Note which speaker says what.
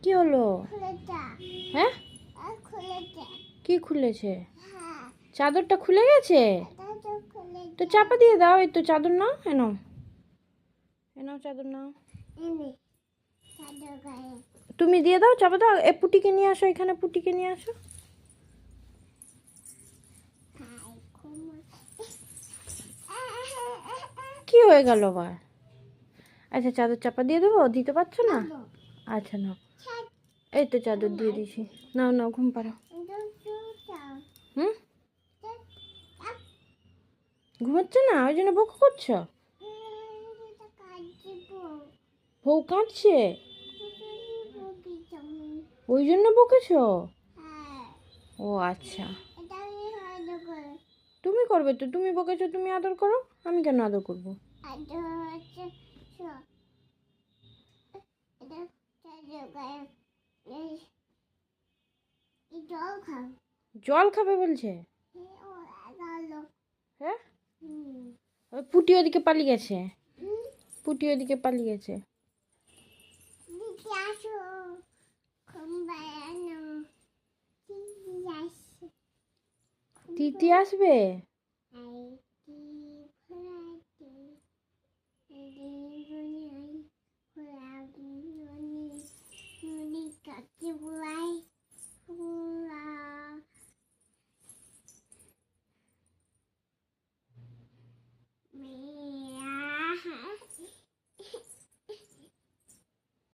Speaker 1: কি হলো? হ্যাঁ, কি খুলেছে? চাদরটা খুলে গেছে? তো চাপা দিয়ে দাও। এই তো চাদর নাও, এনো এনাও চাদর নাও। তুমি দিয়ে দাও, চাপা দাও। এ পুটিকে নিয়ে আসো, এখানে পুটিকে নিয়ে আসো। কি হয়ে গেল আবার? আচ্ছা, চাদর চাপা দিয়ে দেবো? দিতে পারছো না? আচ্ছা নাও, এই তো চাদর দিয়ে দিছি। নাও নাও, ঘুম পাড়াও। হুম, ঘুমাচ্ছে না, ওই জন্য বকু করছো? বউ কাঁদছে, ওই জন্য বকেছো? ও আচ্ছা, তুমি করবে তো, তুমি বকেছো, তুমি আদর করো। আমি কেন আদর করবো? জল খাবে বলছে? হ্যাঁ, ওই পুটি ওদিকে পালিয়ে গেছে, পুটি ওদিকে পালিয়ে গেছে। তিতি আসবে?